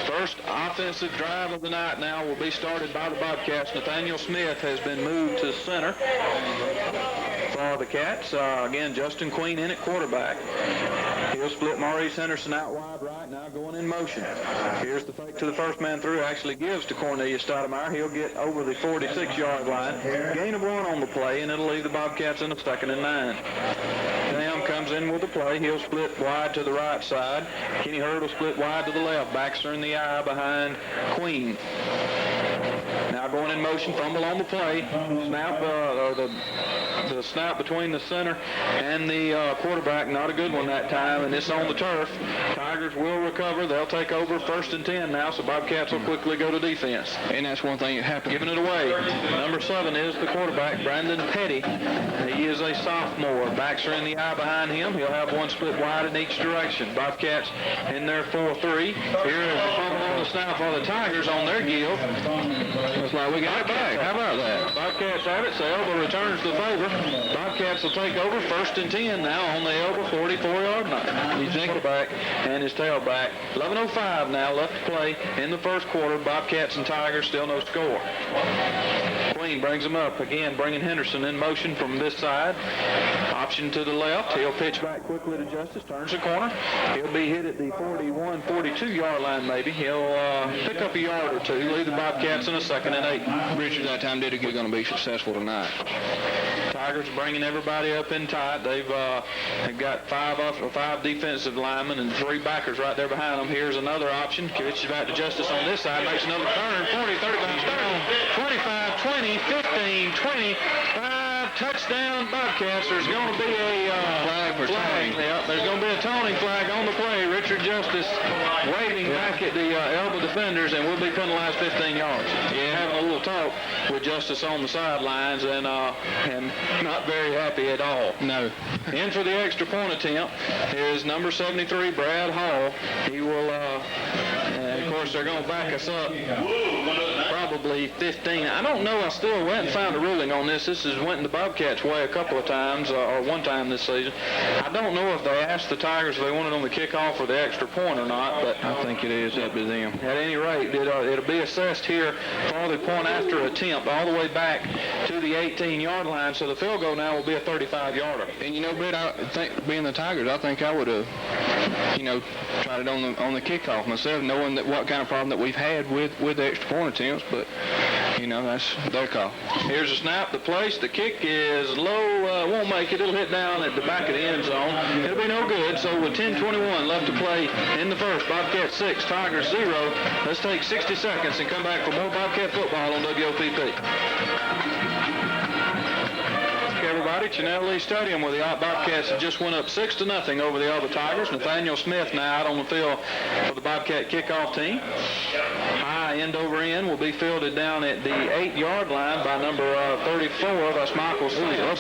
First offensive drive of the night now will be started by the Bobcats. Nathaniel Smith has been moved to center for the Cats. Again, Justin Queen in at quarterback. He'll split Maurice Henderson out wide right now, going in motion. Here's the fake to the first man through. Actually gives to Cornelius Stoudemire. He'll get over the 46-yard line. Gain of 1 on the play, and it'll leave the Bobcats in a 2nd and 9. Sam comes in with the play. He'll split wide to the right side. Kenny Hurd will split wide to the left. Baxter in the eye behind Queen. Now going in motion, fumble on the play. Snap, or the snap between the center and the quarterback, not a good one that time, and it's on the turf. Tigers will recover. They'll take over 1st and 10 now, so Bobcats will quickly go to defense. And that's one thing that happened. Giving it away. Number 7 is the quarterback, Brandon Petty. He is a sophomore. Baxter in the eye behind him. He'll have one split wide in each direction. Bobcats in their 4-3. Here is the fumble on the snap for the Tigers on their give. Looks like we got it back. How about that? Bobcats have it, so Elba returns the favor. Bobcats will take over 1st and 10 now on the Elba 44-yard line. He's quarterback and his tailback. 11:05 now left to play in the first quarter. Bobcats and Tigers still no score. Queen brings him up again, bringing Henderson in motion from this side. Option to the left. He'll pitch back quickly to Justice. Turns the corner. He'll be hit at the 41, 42-yard line maybe. He'll pick up a yard or two. Leave the Bobcats in a 2nd and 8. Richard that time did going to be successful tonight. Tigers bringing everybody up in tight. They've got 5 defensive linemen and 3 backers right there behind them. Here's another option. Pitches back to Justice on this side. Makes another turn. 40, 35, 25, 20, 15, 25. Touchdown Bobcats. There's going to be a flag for toning. Yeah, there's going to be a toning flag on the play. Richard Justice waving back at the Elba defenders, and we'll be penalized 15 yards. Yeah, having a little talk with Justice on the sidelines, and not very happy at all. No. In for the extra point attempt is number 73, Brad Hall. He will, and of course, they're going to back us up probably 15. I don't know. I still went and found a ruling on this. This has went in the Bobcats' way a couple of times, or one time this season. I don't know if they asked the Tigers if they wanted on the kickoff or the extra point or not, but I think it is up to them. At any rate, it'll be assessed here for the point after attempt all the way back to the 18-yard line, so the field goal now will be a 35-yarder. And you know, Brett, I think being the Tigers, I think I would have, tried it on the kickoff myself, knowing that what kind of problem that we've had with the extra point attempts, but that's their call. Here's a snap. The place. The kick is low. Won't make it. It'll hit down at the back of the end zone. It'll be no good. So with 10:21 left to play in the first, Bobcats 6, Tigers 0. Let's take 60 seconds and come back for more Bobcat football on WOPP. Everybody, Chanel Lee Stadium, where the Bobcats have just went up 6-0 over the Elba Tigers. Nathaniel Smith now out on the field for the Bobcat kickoff team. High end over end will be fielded down at the 8-yard line by number 34. That's Michael Sims.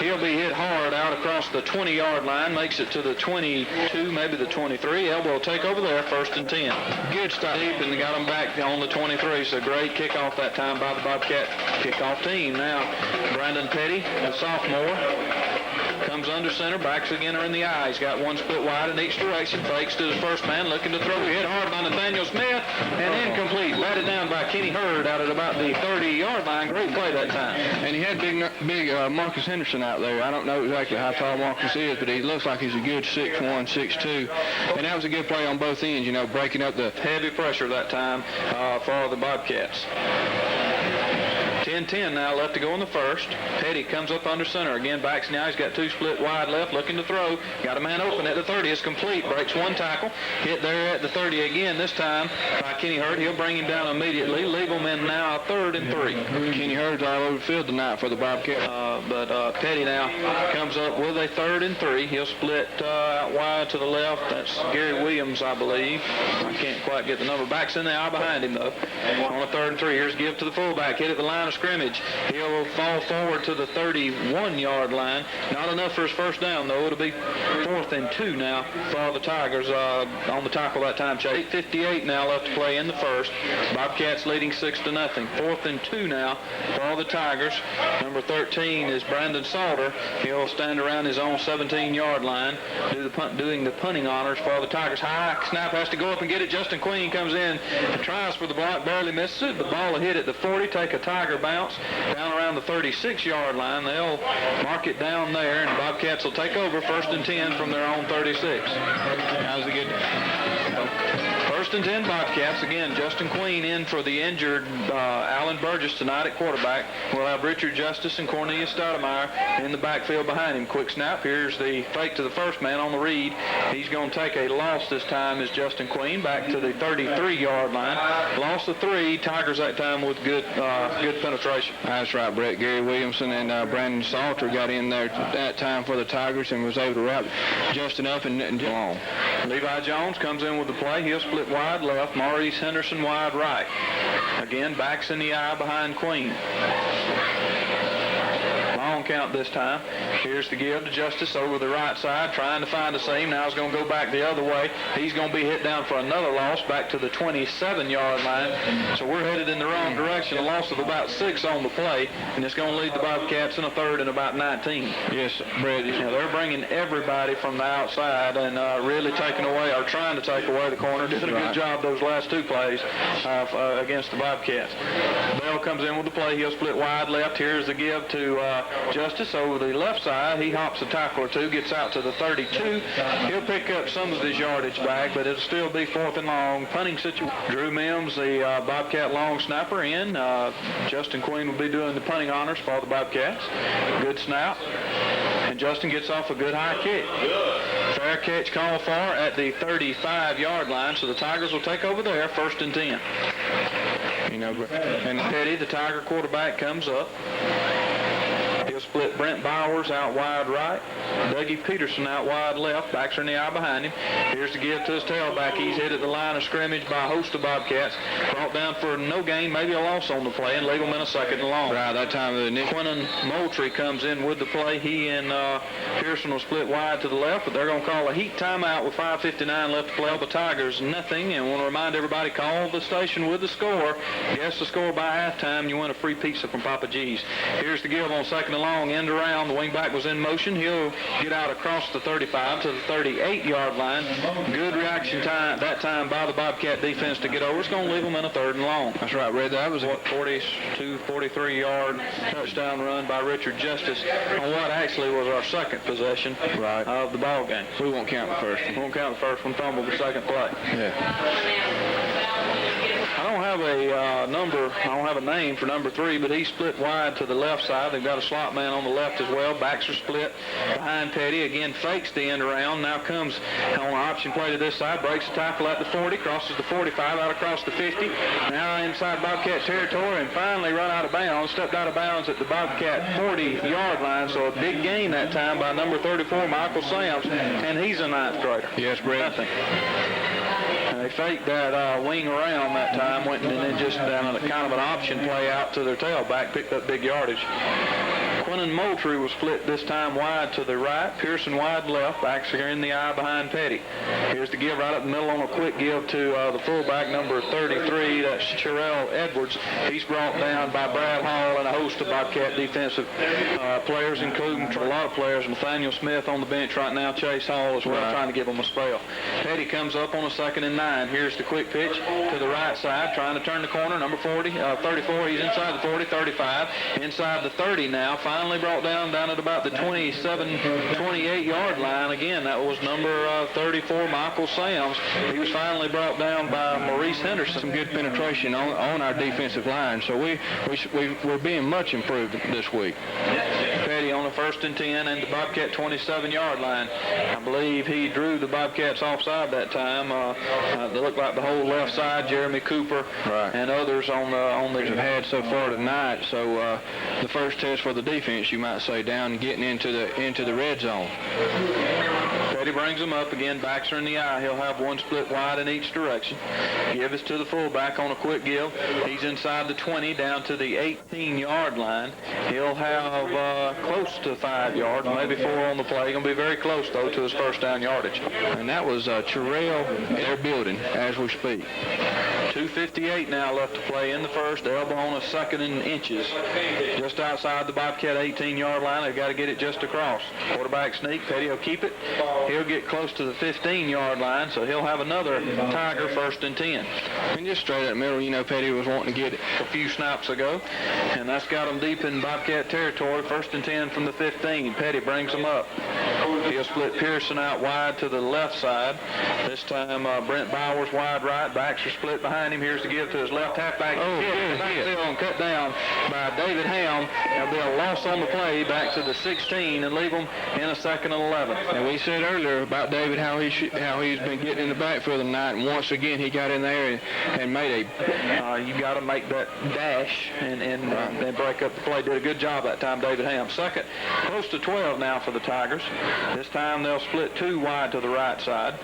He'll be hit hard out across the 20-yard line, makes it to the 22, maybe the 23. Elba will take over there, 1st and 10. Good stop deep, and they got them back on the 23. So great kickoff that time by the Bobcat kickoff team. Now, Brandon Petty, the sophomore, comes under center, backs again are in the eye. He's got one split wide in each direction, fakes to the first man, looking to throw. Hit hard by Nathaniel Smith, and incomplete. Batted down by Kenny Hurd out at about the 30-yard line. Great play that time. And he had big Marcus Henderson out there. I don't know exactly how tall Marcus is, but he looks like he's a good 6'1", 6'2". And that was a good play on both ends, breaking up the heavy pressure that time for the Bobcats. 10-10 now left to go in the first. Petty comes up under center. Again, backs now. He's got 2 split wide left, looking to throw. Got a man open at the 30. It's complete. Breaks 1 tackle. Hit there at the 30 again, this time by Kenny Hurd. He'll bring him down immediately. Leave him in now 3rd and 3. Kenny Hurd's all over the field tonight for the Bobcats. But Petty now comes up with a 3rd and 3. He'll split out wide to the left. That's Gary Williams, I believe. I can't quite get the number. Back's in the eye behind him, though. On a 3rd and 3. Here's give to the fullback. Hit at the line of scrimmage. scrimmage. He'll fall forward to the 31-yard line. Not enough for his first down, though. It'll be 4th and 2 now for the Tigers on the tackle that time. 8:58 now left to play in the first. Bobcats leading 6-0. 4th and 2 now for the Tigers. Number 13 is Brandon Salter. He'll stand around his own 17-yard line, doing the punting honors for the Tigers. High snap, has to go up and get it. Justin Queen comes in and tries for the block, barely misses it. The ball will hit at the 40, take a Tiger bounce down around the 36-yard line. They'll mark it down there, and Bobcats will take over 1st and 10 from their own 36. How's it good? 1st and 10 Bobcats. Again, Justin Queen in for the injured Alan Burgess tonight at quarterback. We'll have Richard Justice and Cornelius Stoudemire in the backfield behind him. Quick snap. Here's the fake to the first man on the read. He's going to take a loss this time as Justin Queen back to the 33-yard line. Loss of 3. Tigers that time with good penetration. That's right, Brett. Gary Williamson and Brandon Salter got in there at that time for the Tigers and was able to route just enough and long. Levi Jones comes in with the play. He'll split wide left. Maurice Henderson wide right. Again, backs in the eye behind Queen. Long count this time. Here's the give to Justice over the right side, trying to find a seam. Now he's going to go back the other way. He's going to be hit down for another loss back to the 27-yard line. So we're headed in the wrong direction. A loss of about 6 on the play, and it's going to lead the Bobcats in a 3rd and about 19. Yes, Brett. They're bringing everybody from the outside and really taking away, or trying to take away the corner. Did a good job those last 2 plays against the Bobcats. Bell comes in with the play. He'll split wide left. Here's the give to Justice over the left side. He hops a tackle or 2, gets out to the 32. He'll pick up some of his yardage back, but it'll still be 4th and long. Punting situation. Drew Mims, the Bobcat long snapper, in. Justin Queen will be doing the punting honors for the Bobcats. Good snap. And Justin gets off a good high kick. Fair catch called for at the 35-yard line, so the Tigers will take over there, 1st and 10. And Petty, the Tiger quarterback, comes up. He'll split Brent Bowers out wide right. Dougie Peterson out wide left. Backs are in the eye behind him. Here's the give to his tailback. He's hit at the line of scrimmage by a host of Bobcats. Brought down for no gain, maybe a loss on the play, and leave him in a 2nd and long. Right, that time the Quinton Moultrie comes in with the play. He and Pearson will split wide to the left, but they're going to call a heat timeout with 5:59 left to play. The Tigers nothing, and want to remind everybody, call the station with the score. Guess the score by halftime, you win a free pizza from Papa G's. Here's the give on 2nd and long, end around. The wingback was in motion. He'll get out across the 35 to the 38-yard line. Good reaction time that time by the Bobcat defense to get over. It's going to leave them in a 3rd and long. That's right, Red. That was a 42, 43-yard touchdown run by Richard Justice on what actually was our 2nd possession of the ball game. We won't count the first one. Won't count the first one. Fumbled the 2nd play. Yeah. I don't have a I don't have a name for number 3, but he's split wide to the left side. They've got a slot man on the left as well. Backs are split behind Petty. Again, fakes the end around. Now comes on an option play to this side. Breaks the tackle at the 40. Crosses the 45 out across the 50. Now inside Bobcat territory and finally run out of bounds. Stepped out of bounds at the Bobcat 40-yard line. So a big gain that time by number 34, Michael Sams. And he's a 9th grader. Yes, Brett. Nothing. They faked that wing around that time, went and then just down a kind of an option play out to their tailback, picked up big yardage. Quinton Moultrie was split this time wide to the right. Pearson wide left. Backs are in the eye behind Petty. Here's the give right up the middle on a quick give to the fullback, number 33. That's Sherrell Edwards. He's brought down by Brad Hall and a host of Bobcat defensive players, including a lot of players. Nathaniel Smith on the bench right now. Chase Hall as well, trying to give him a spell. Petty comes up on a 2nd and 9. Here's the quick pitch to the right side, trying to turn the corner. Number 34. He's inside the 40, 35. Inside the 30 now. Finally brought down at about the 27, 28-yard line. Again, that was number 34, Michael Sams. He was finally brought down by Maurice Henderson. Some good penetration on our defensive line, so we're being much improved this week. Petty on the 1st and 10 and the Bobcat 27-yard line. I believe he drew the Bobcats offside that time. They looked like the whole left side, Jeremy Cooper and others on the have had so far tonight. So the first test for the defense, you might say, down and getting into the red zone. Petty brings him up again, backs her in the eye. He'll have one split wide in each direction. Give us to the fullback on a quick give. He's inside the 20 down to the 18-yard line. He'll have close to 5 yards, maybe 4 on the play. Going to be very close, though, to his first down yardage. And that was Terrell. They're building as we speak. 2:58 now left to play in the first. Elba on a second and inches. Just outside the Bobcat 18-yard line. They've got to get it just across. Quarterback sneak. Petty will keep it. He'll get close to the 15-yard line, so he'll have another Tiger first and 10. And just straight up middle, you know, Petty was wanting to get it a few snaps ago, and that's got them deep in Bobcat territory. First and 10 from the 15. Petty brings them up. He'll split Pearson out wide to the left side. This time Brent Bowers wide right. Backs are split behind him. Here's to give to his left halfback. And cut down by David Ham. There'll be a loss on the play back to the 16 and leave them in a second and 11. And we said earlier about David how he's been getting in the backfield tonight, and once again he got in there and made a. You got to make that dash and break up the play. Did a good job that time, David Ham. Second, close to 12 now for the Tigers. This time they'll split 2 wide to the right side.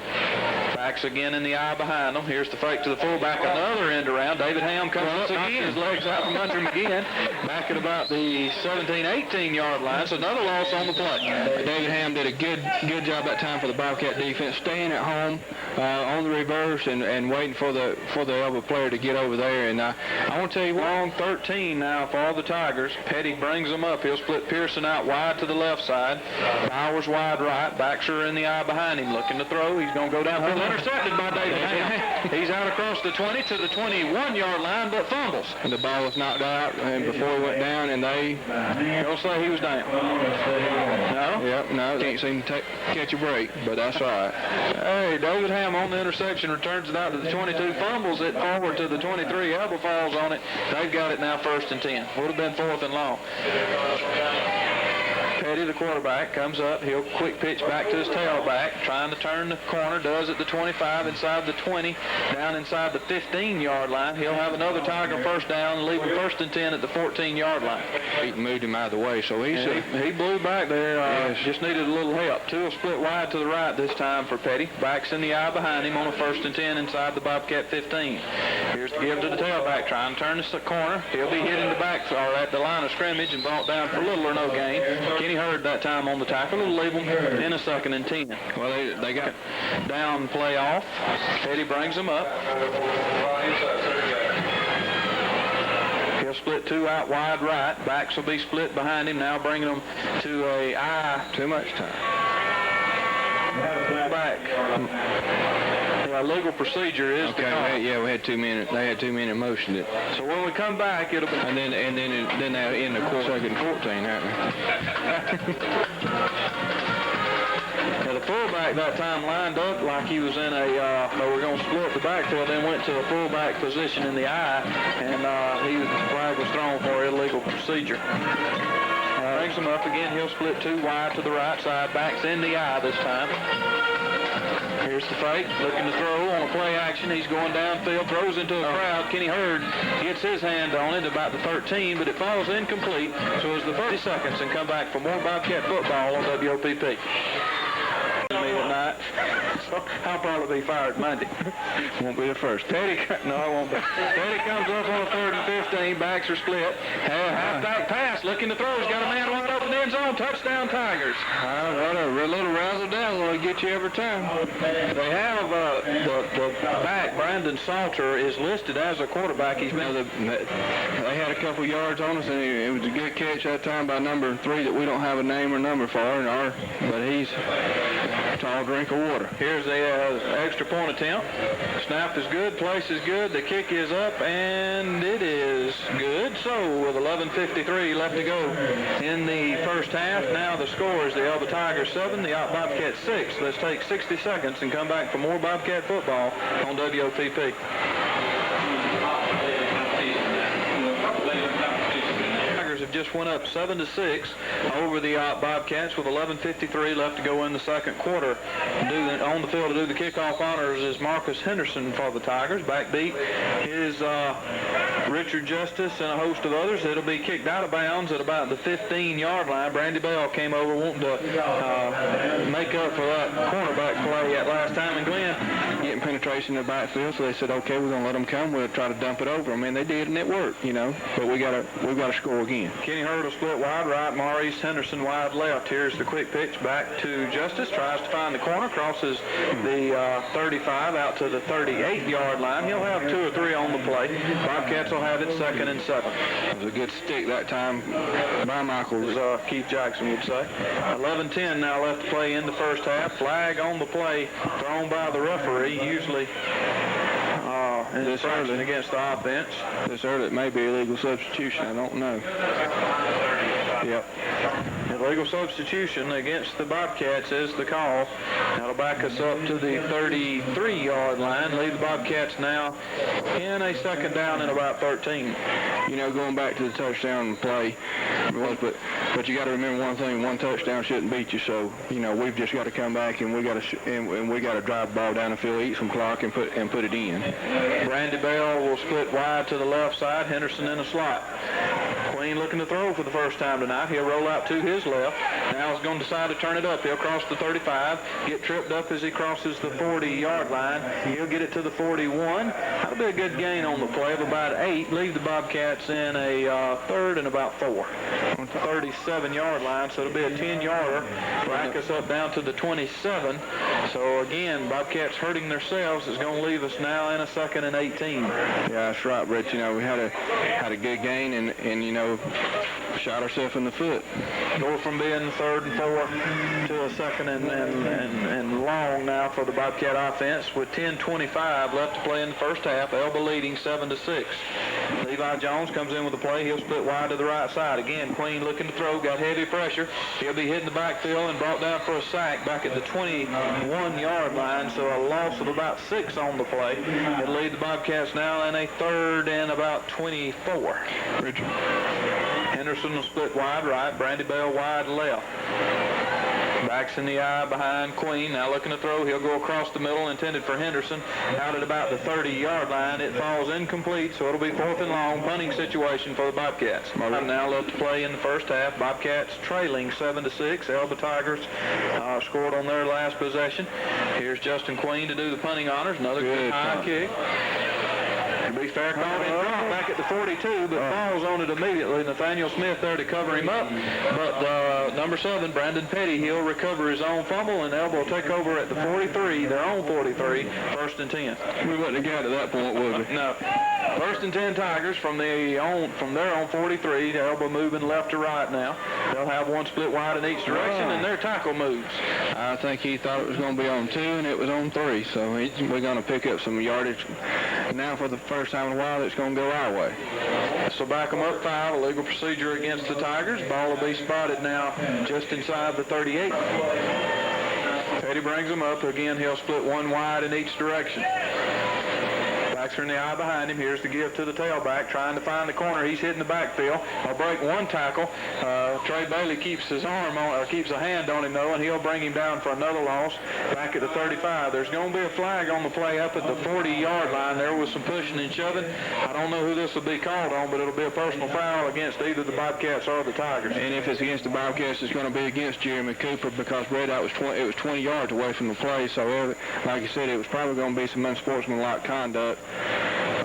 Backs again in the eye behind them. Here's the fake to the fullback. Another end around. David Ham comes up again. His legs out from under him again. Back at about the 17, 18-yard line. So another loss on the play. David Ham did a good job that time for the Bobcat defense, staying at home on the reverse and waiting for the Elba player to get over there. And I want to tell you what. Long 13 now for all the Tigers. Petty brings them up. He'll split Pearson out wide to the left side. Bowers wide right. Backs her in the eye behind him. Looking to throw. He's going to go downfield. Intercepted by David Ham. He's out across the 20 to the 21-yard line, but fumbles. And the ball was knocked out and before he went down, and they don't say he was down. No? Yep, no. Can't seem to catch a break, but that's all right. Hey, David Ham on the interception returns it out to the 22, fumbles it forward to the 23. Elba falls on it. They've got it now first and 10. Would have been 4th and long. Petty, the quarterback, comes up. He'll quick pitch back to his tailback, trying to turn the corner. Does at the 25, inside the 20, down inside the 15-yard line. He'll have another Tiger first down and leave him first and 10 at the 14-yard line. He moved him out of the way, so he blew back there. Just needed a little help. 2 will split wide to the right this time for Petty. Backs in the eye behind him on a first and 10 inside the Bobcat 15. Here's the give to the tailback, trying to turn the corner. He'll be hit in the back or at the line of scrimmage and brought down for little or no gain. Kenny Hurd that time on the tackle. It'll leave them in a second and 10. Well, they got down play off. Petty brings them up. He'll split 2 out wide right. Backs will be split behind him. Now bringing them to a eye. Too much time. Back. Legal procedure is okay. We had 2 minutes. They had 2 minute motion it. So when we come back, it'll be and then they in the second 14, Now the fullback that time lined up like he was in a. We're going to split the backfield. Then went to a fullback position in the eye, and the flag was thrown for illegal procedure. Brings him up again. He'll split 2 wide to the right side. Backs in the eye this time. Here's the fake, looking to throw on a play action. He's going downfield, throws into a crowd. Kenny Hurd gets his hand on it about the 13, but it falls incomplete. So it's the 30 seconds and come back for more Bobcat football on WOPP. Tonight. So I'll probably be fired Monday. Won't be the first. Petty, no, I won't be. Petty comes up on a 3rd and 15. Backs are split. Halfback pass, looking to throw. He's got a man wide open end zone. Touchdown Tigers. What a little razzle dazzle will get you every time. They have the back, Brandon Salter, is listed as a quarterback. He's been. They had a couple yards on us, and it was a good catch that time by number 3 that we don't have a name or number for, but he's a tall drink of water. Here's the extra point attempt. Snap is good, place is good, the kick is up, and it is good. So with 11:53 left to go in the first half, now the score is the Elba Tigers 7, the Bobcats 6. Let's take 60 seconds and come back for more Bobcat football on WOPP. just went up 7-6 over the Bobcats with 11:53 left to go in the second quarter. On the field to do the kickoff honors is Marcus Henderson for the Tigers. Backbeat is Richard Justice and a host of others. It'll be kicked out of bounds at about the 15-yard line. Brandy Bell came over wanting to make up for that cornerback play at last time. And Glenn getting penetration in the backfield, so they said, okay, we're going to let them come. We'll try to dump it over. I mean, they did, and it worked, you know. But we've got to score again. Kenny Hurd will split wide right. Maurice Henderson wide left. Here's the quick pitch back to Justice. Tries to find the corner. Crosses the 35 out to the 38-yard line. He'll have 2 or 3 on the play. Bobcats will have it 2nd and 7. It was a good stick that time by Michael. As Keith Jackson would say. 11:10 now left to play in the first half. Flag on the play thrown by the referee. Usually an infraction against the offense. This early, it may be illegal substitution. I don't know. Yep. Illegal substitution against the Bobcats is the call. That'll back us up to the 33-yard line. Leave the Bobcats now in a 2nd down and about 13. You know, going back to the touchdown play, but you got to remember one thing: one touchdown shouldn't beat you. So, you know, we've just got to come back and we got to drive the ball down the field, eat some clock, and put it in. Brandy Bell will split wide to the left side. Henderson in the slot. Queen looking to throw for the first time tonight. He'll roll out to his left. Now he's going to decide to turn it up. He'll cross the 35, get tripped up as he crosses the 40-yard line. He'll get it to the 41. That'll be a good gain on the play of about 8. Leave the Bobcats in a 3rd and about 4. On the 37-yard line, so it'll be a 10-yarder. Back us up down to the 27. So again, Bobcats hurting themselves is going to leave us now in a 2nd and 18. Yeah, that's right, Rich. You know, we had a good gain and you know, shot ourselves in the foot. Go from being 3rd and 4 to a 2nd and long now for the Bobcat offense with 10:25 left to play in the first half. Elba leading 7-6. Levi Jones comes in with the play. He'll split wide to the right side. Again, Queen looking to throw. Got heavy pressure. He'll be hitting the backfield and brought down for a sack back at the 21-yard line. So a loss of about 6 on the play. It'll lead the Bobcats now in a 3rd and about 24. Richard. Henderson will split wide right. Brandy Bell wide left. Backs in the eye behind Queen. Now looking to throw. He'll go across the middle, intended for Henderson. Out at about the 30-yard line. It falls incomplete, so it'll be 4th and long. Punting situation for the Bobcats. Now left to play in the first half. Bobcats trailing 7-6. Elba Tigers scored on their last possession. Here's Justin Queen to do the punting honors. Another good high kick. To be fair, called in back at the 42, but falls on it immediately. Nathaniel Smith there to cover him up. But number 7, Brandon Petty, he'll recover his own fumble, and Elba will take over at the 43, their own 43, 1st and 10. We wouldn't have got to that point, would we? No. 1st and 10 Tigers from their own 43. Elba moving left to right now. They'll have one split wide in each direction, and their tackle moves. I think he thought it was going to be on 2, and it was on 3. So we're going to pick up some yardage. Now for the first time in a while, it's going to go our way. So back them up 5, illegal procedure against the Tigers. Ball will be spotted now just inside the 38. Petty brings them up. Again, he'll split one wide in each direction. Backs are in the eye behind him. Here's the give to the tailback, trying to find the corner. He's hitting the backfield. I'll break one tackle. Trey Bailey keeps his arm on, or keeps a hand on him though, and he'll bring him down for another loss. Back at the 35. There's going to be a flag on the play up at the 40-yard line. There was some pushing and shoving. I don't know who this will be called on, but it'll be a personal foul against either the Bobcats or the Tigers. And if it's against the Bobcats, it's going to be against Jeremy Cooper because Red Out was 20 yards away from the play. So, like you said, it was probably going to be some unsportsmanlike conduct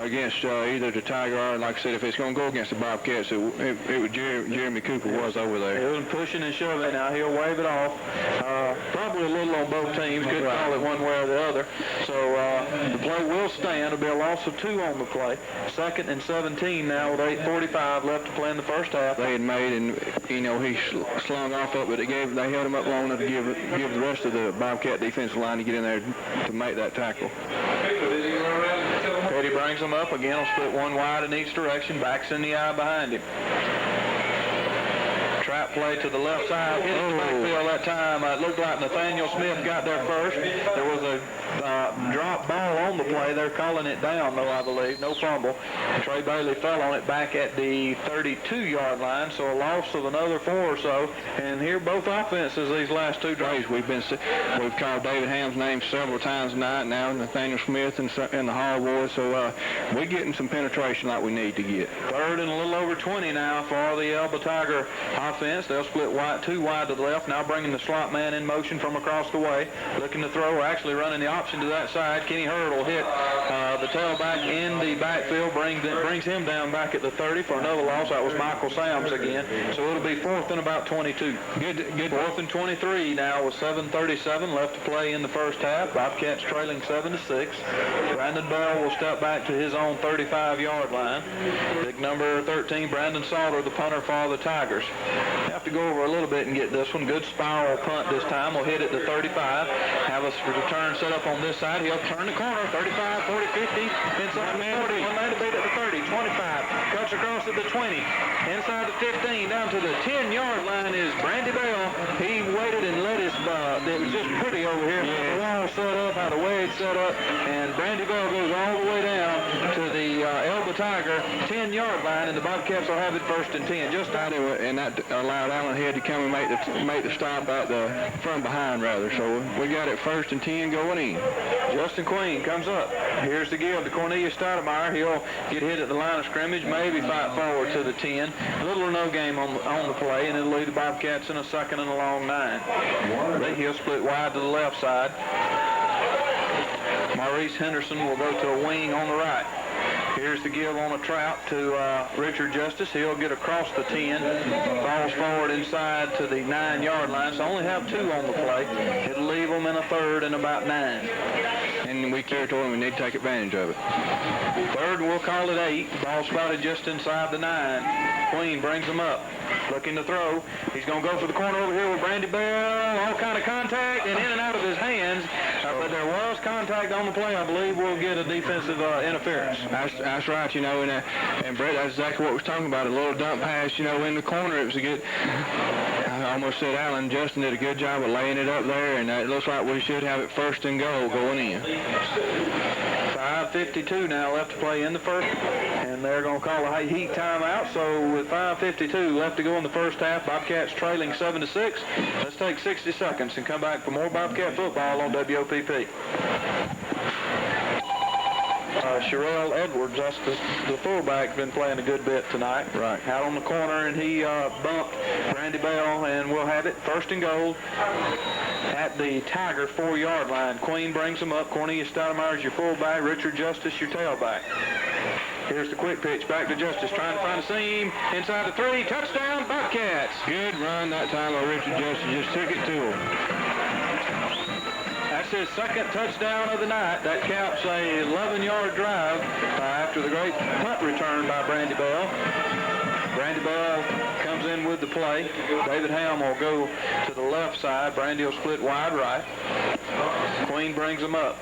against either the Tiger or, like I said, if it's going to go against the Bobcats, it was Jeremy Cooper was over there. It was pushing and shoving. Now he'll wave it off. Probably a little on both teams. Couldn't call it one way or the other. So the play will stand. It'll be a loss of 2 on the play. 2nd and 17 now with 8:45 left to play in the first half. They had made, and you know he slung off up, but they held him up long enough to give the rest of the Bobcat defensive line to get in there to make that tackle. Petty brings them up. Again, he'll split one wide in each direction. Backs in the eye behind him. Trap play to the left side. Hit the backfield that time. It looked like Nathaniel Smith got there first. There was a drop ball on the play. They're calling it down, though, I believe. No fumble. Trey Bailey fell on it back at the 32-yard line, so a loss of another 4 or so. And here both offenses these last 2 drives. We've called David Ham's name several times tonight now, Nathaniel Smith and the Hall boys, so we're getting some penetration like we need to get. 3rd and a little over 20 now for the Elba Tiger offense. They'll split wide, 2 wide to the left, now bringing the slot man in motion from across the way. Looking to throw, or actually running the option to that side. Kenny Hurd will hit the tailback in the backfield, brings him down back at the 30 for another loss. That was Michael Sams again. So it'll be 4th and about 22. Good. 4th and 23 now with 7:37 left to play in the first half. Bobcats trailing 7-6. Brandon Bell will step back to his own 35-yard line. Big number 13, Brandon Salter, the punter for the Tigers. Have to go over a little bit and get this one. Good spiral punt this time. We'll hit it to 35. Have a return set up on this side. He'll turn the corner. 35, 40, 50. Inside the 40. One man to beat at the 30. 25. Cuts across at the 20. Inside the 15. Down to the 10-yard line is Brandy Bell. He waited and let his, it was just pretty over here. Yeah. The wall set up, how the wedge set up, and Brandy Bell goes all the way down to the Elba Tiger 10-yard line, and the Bobcats will have it 1st and 10. Just out of it, and that allowed Allen Head to come and make the stop out from behind, rather. So we got it 1st and 10 going in. Justin Queen comes up. Here's the give to Cornelius Stoudemire. He'll get hit at the line of scrimmage, maybe fight forward to the 10. Little or no game on the play, and it'll lead the Bobcats in a 2nd and a long 9. Then he'll split wide to the left side. Maurice Henderson will go to a wing on the right. Here's the give on a trap to Richard Justice. He'll get across the 10. Falls forward inside to the 9-yard line. So only have 2 on the play. It'll leave them in a 3rd and about 9. And we told him we need to take advantage of it. 3rd, we'll call it 8. Ball spotted just inside the 9. Queen brings him up. Looking to throw. He's going to go for the corner over here with Brandy Bell. All kind of contact and in and out of his hands. But there was contact on the play. I believe we'll get a defensive interference. That's right, and Brett, that's exactly what we was talking about. A little dump pass, in the corner. It was a good, I almost said Allen. Justin did a good job of laying it up there, and it looks like we should have it 1st and goal going in. 5:52 now left to play in the first, and they're going to call a heat timeout. So with 5:52 left to go in the first half, Bobcats trailing 7-6. Let's take 60 seconds and come back for more Bobcat football on WOPP. Sherelle Edwards, that's the fullback, been playing a good bit tonight. Right. Out on the corner, and he bumped Brandy Bell, and we'll have it 1st and goal at the Tiger 4-yard line. Queen brings him up. Cornelius Stoudemire is your fullback. Richard Justice, your tailback. Here's the quick pitch back to Justice, trying to find a seam inside the 3. Touchdown, Bobcats. Good run that time by Richard Justice. Just took it to him. That's his 2nd touchdown of the night. That caps a 11-yard drive after the great punt return by Brandy Bell. Brandy Bell comes in with the play. David Ham will go to the left side. Brandy will split wide right. Queen brings him up.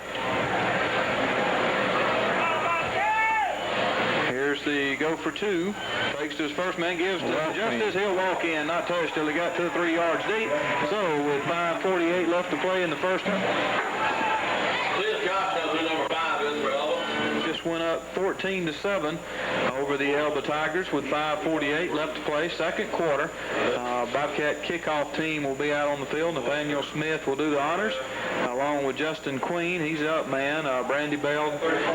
Here's the go for 2. Takes to his first man, gives to Justice. He'll walk in, not touch till he got 2 or 3 yards deep. So with 5:48 left to play in the first half. Number 5 is for Elba. Just went up 14-7 over the Elba Tigers with 5:48 left to play. 2nd quarter. Bobcat kickoff team will be out on the field. Nathaniel Smith will do the honors, along with Justin Queen. He's up man. Brandy Bell,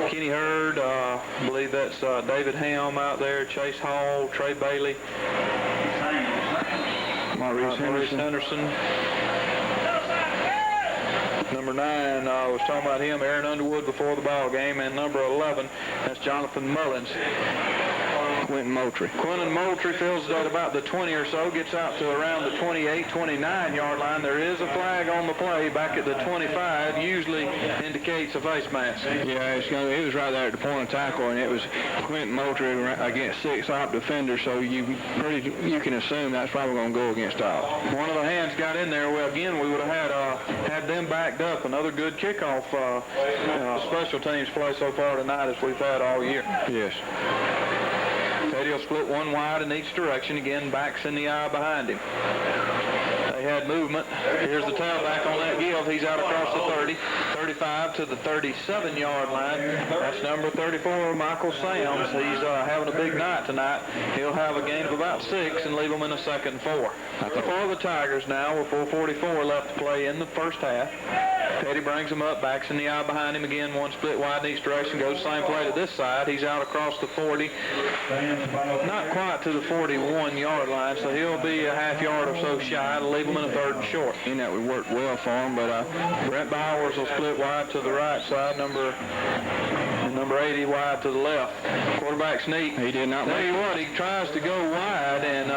Kenny Hurd, I believe that's David Ham out there, Chase Hall, Trey Bailey, Maurice Henderson. Number 9, I was talking about him, Aaron Underwood, before the ball game, and number 11, that's Jonathan Mullins. Quentin Moultrie fills it at about the 20 or so, gets out to around the 28, 29-yard line. There is a flag on the play back at the 25, usually indicates a face mask. Yeah, it was right there at the point of tackle, and it was Quentin Moultrie against 6 top defenders, so you can assume that's probably going to go against all. One of the hands got in there. Well, again, we would have had them backed up. Another good kickoff special teams play so far tonight as we've had all year. Yes. Teddy will split one wide in each direction. Again, backs in the eye behind him. They had movement. Here's the tailback on that give. He's out across the 30, 35 to the 37-yard line. That's number 34, Michael Sams. He's having a big night tonight. He'll have a gain of about 6 and leave them in a 2nd and 4. For the Tigers now with 4:44 left to play in the first half. Petty brings him up, backs in the eye behind him again, one split wide in each direction, goes same play to this side. He's out across the 40, not quite to the 41-yard line, so he'll be a half yard or so shy to leave him in a 3rd and short. And that would work well for him, but Brent Bowers will split wide to the right side, number 80 wide to the left. Quarterback sneak. He did not. Tell you what, he tries to go wide, and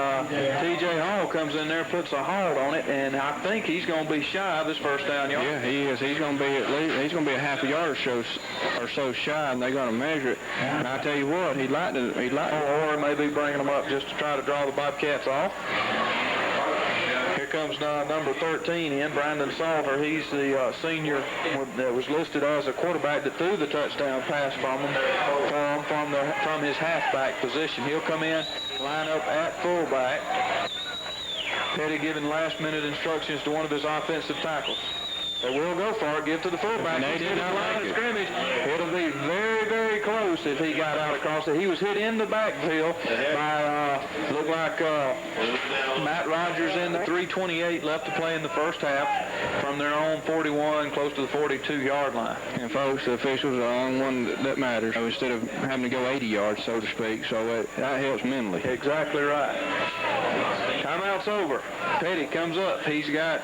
T.J. Hall comes in there, puts a hold on it, and I think he's going to be shy of his first down yard. Yeah, he is. He's going to be at least. He's going to be a half a yard or so shy, and they're going to measure it. And I tell you what, he'd like to. Or maybe bringing them up just to try to draw the Bobcats off. Here comes number 13 in, Brandon Salver. He's the senior that was listed as a quarterback that threw the touchdown pass from his halfback position. He'll come in, line up at fullback. Petty giving last-minute instructions to one of his offensive tackles. They will go for it, give to the fullback. They did not line of scrimmage. It'll be very, very close if he got out across it. He was hit in the backfield by, looked like Matt Rogers in the 3:28 left to play in the first half from their own 41, close to the 42-yard line. And folks, the officials are the only one that matters, instead of having to go 80 yards, so to speak. So that helps mentally. Exactly right. Timeout's over. Petty comes up. He's got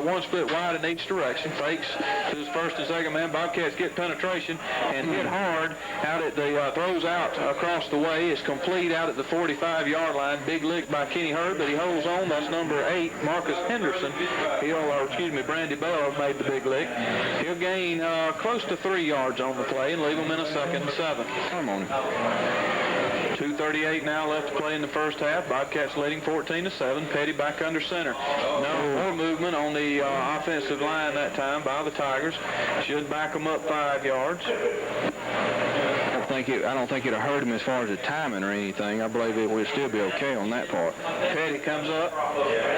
one split wide in each direction. Fakes to his first and second man. Bobcats get penetration and hit hard out at the throws out across the way. It's complete out at the 45-yard line. Big lick by Kenny Hurd, but he holds on. That's number 8, Marcus Henderson. Brandy Bell made the big lick. He'll gain close to 3 yards on the play and leave him in a 2nd and 7. Come on. 2:38 now left to play in the first half. Bobcats leading 14-7. Petty back under center. No more movement on the offensive line that time by the Tigers. Should back them up 5 yards. I don't think it'll hurt him as far as the timing or anything. I believe it will still be okay on that part. Petty comes up.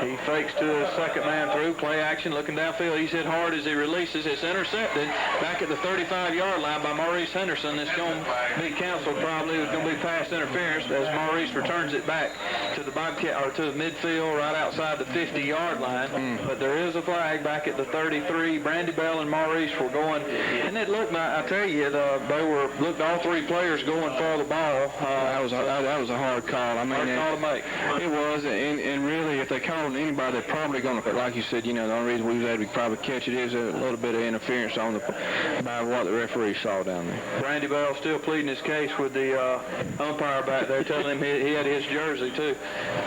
He fakes to his second man through. Play action, looking downfield. He's hit hard as he releases. It's intercepted back at the 35-yard line by Maurice Henderson. It's going to be canceled probably. It's going to be pass interference as Maurice returns it back to the Bobcat, or to the midfield right outside the 50-yard line. But there is a flag back at the 33. Brandy Bell and Maurice were going, and it looked like, I tell you, looked all 3 players going for the ball. That was a hard call. I mean, hard call to make. It was, and really, if they called anybody, they're probably going to, like you said, the only reason we was able to probably catch it is a little bit of interference by what the referee saw down there. Brandy Bell still pleading his case with the umpire back there, telling him he had his jersey too.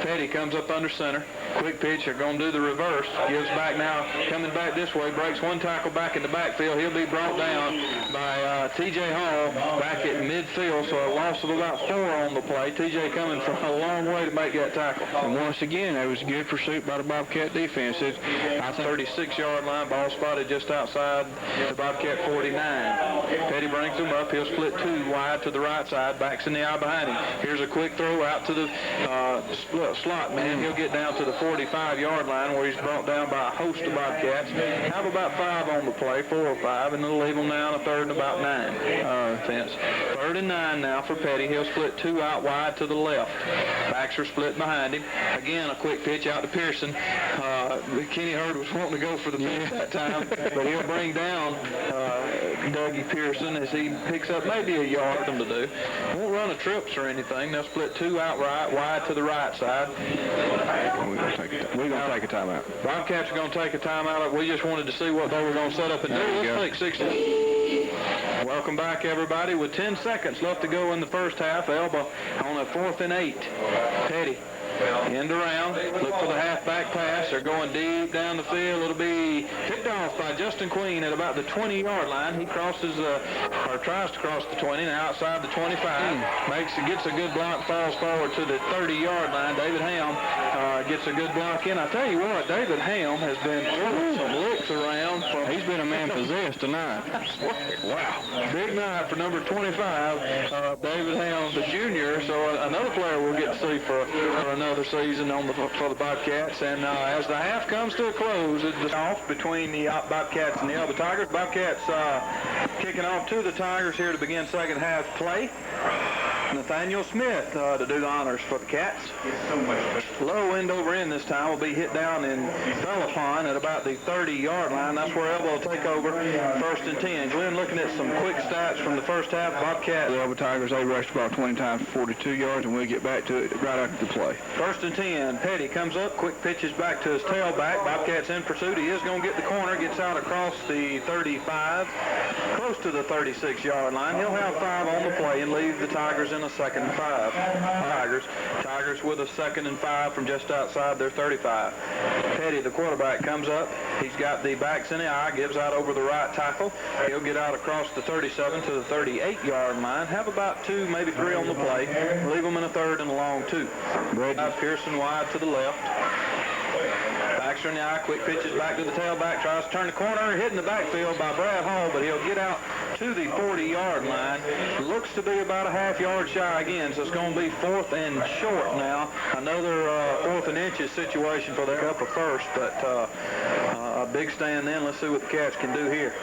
Petty comes up under center. Quick pitch. They're going to do the reverse. Gives back now, coming back this way. Breaks one tackle back in the backfield. He'll be brought down by T.J. Hall back at midfield, so a loss of about 4 on the play. T.J. coming from a long way to make that tackle. And once again, it was a good pursuit by the Bobcat defense. I think 36-yard line, ball spotted just outside the Bobcat 49. Petty brings him up. He'll split 2 wide to the right side. Backs in the eye behind him. Here's a quick throw out to the slot man. He'll get down to the 45-yard line where he's brought down by a host of Bobcats. Have about 5 on the play, 4 or 5, and they'll leave them now in a 3rd and about 9 fence. 3rd and 9 now for Petty. He'll split 2 out wide to the left. Backs are split behind him. Again, a quick pitch out to Pearson. Kenny Hurd was wanting to go for the pitch that time, but he'll bring down Dougie Pearson as he picks up maybe a yard for them to do. Won't run a trips or anything. They'll split 2 out wide to the right side. We're going to take a timeout. Bobcats are going to take a timeout. We just wanted to see what they were going to set up and do. Let's take 60. Welcome back, everybody. With 10 seconds left to go in the first half, Elba on a 4th and 8. Petty end around, look for the halfback pass. They're going deep down the field. It'll be picked off by Justin Queen at about the 20-yard line. He crosses, or tries to cross the 20, now outside the 25. Gets a good block, falls forward to the 30-yard line. David Ham gets a good block in. I tell you what, David Ham has been throwing some licks looks around. He's been a man possessed tonight. Wow. Big night for number 25, David Helms, the junior. So another player we'll get to see for another season for the Bobcats. And as the half comes to a close, it's off between the Bobcats and the Elba Tigers. Bobcats kicking off to the Tigers here to begin second half play. Nathaniel Smith to do the honors for the Cats. Low end over in this time will be hit down in Bellapon at about the 30-yard line. That's where Elba will take over first and 10. Glenn, looking at some quick stats from the first half. Bobcats. The Elba Tigers, they rushed about 20 times for 42 yards, and we'll get back to it right after the play. First and 10. Petty comes up, quick pitches back to his tailback. Bobcats in pursuit. He is going to get the corner, gets out across the 35, close to the 36-yard line. He'll have 5 on the play and leave the Tigers in a second and 5. Tigers with a second and 5 from just outside their 35. Petty, the quarterback, comes up. He's got the backs in the eye, gives out over the right tackle. He'll get out across the 37 to the 38-yard line. Have about 2, maybe 3 on the play. Leave them in a third and a long 2. Pearson wide to the left. Backs are in the eye, quick pitches back to the tailback, tries to turn the corner, hit in the backfield by Brad Hall, but he'll get out to the 40-yard line. Looks to be about a half-yard shy again, so it's going to be 4th and short now. Another 4th and inches situation for the upper first, but a big stand then. Let's see what the Cats can do here.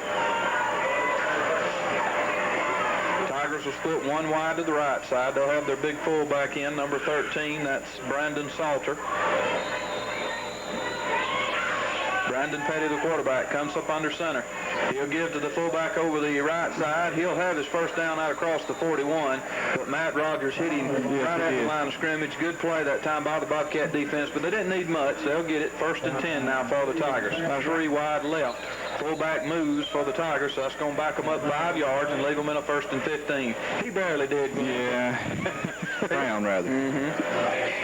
Tigers will split one wide to the right side. They'll have their big fullback in, number 13. That's Brandon Salter. Brandon Petty, the quarterback, comes up under center. He'll give to the fullback over the right side. He'll have his first down out across the 41, but Matt Rogers hit him right at the line of scrimmage. Good play that time by the Bobcat defense, but they didn't need much. They'll get it first and 10 now for the Tigers. 3 wide left. Fullback moves for the Tigers, so that's going to back them up 5 yards and leave them in a first and 15. He barely did. Yeah. Round, rather.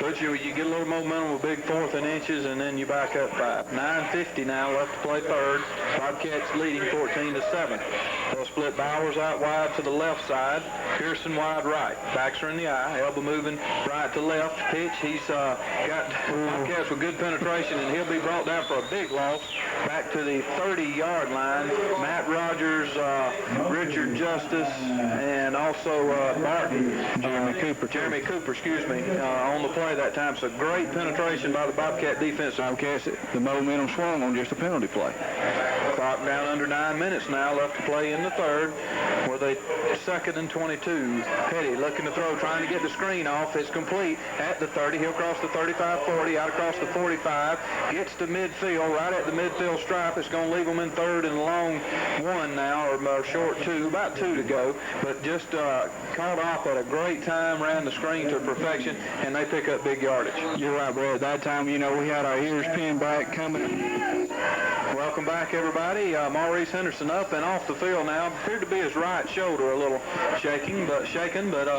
But you get a little momentum, a big 4th and inches, and then you back up 5. 9:50 now left to play third. Bobcats leading 14-7. They'll split Bowers out wide to the left side. Pearson wide right. Backs are in the eye. Elba moving right to left. Pitch. He's got Bobcats with good penetration, and he'll be brought down for a big loss back to the 30-yard line. Matt Rogers, Richard Justice, and also Barton. Jeremy Cooper, excuse me, on the play that time. So great penetration by the Bobcat defense. Bobcats, the momentum swung on just a penalty play. Clock down under 9 minutes now left to play in the third with a 2nd and 22. Petty looking to throw, trying to get the screen off. It's complete at the 30. He'll cross the 35-40, out across the 45. Gets to midfield, right at the midfield stripe. It's going to leave them in third and long 1 now, or short 2, about 2 to go. But just caught off at a great time, ran the screen to perfection, and they pick up big yardage. You're right, Brad. At that time, you know, we had our ears pinned back coming. Welcome back, everybody. Maurice Henderson up and off the field now. Appeared to be his right shoulder a little shaken, but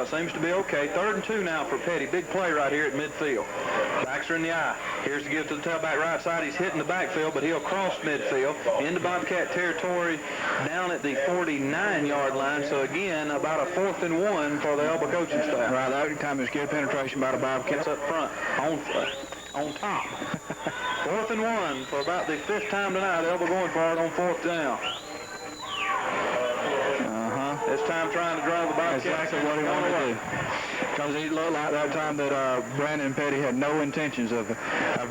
seems to be okay. 3rd and 2 now for Petty. Big play right here at midfield. Backs are in the eye. Here's to give to the tailback right side. He's hitting the backfield, but he'll cross midfield into Bobcat territory down at the 49-yard line. So again, about a 4th and 1 for the Elba coaching staff. Right, that time is good penetration by the Bobcats up front, on top. 4th and 1 for about the 5th time tonight. Elba going for it on 4th down. This time trying to drive the Bobcats. Exactly what he wanted to do. Because he looked like that time that Brandon Petty had no intentions of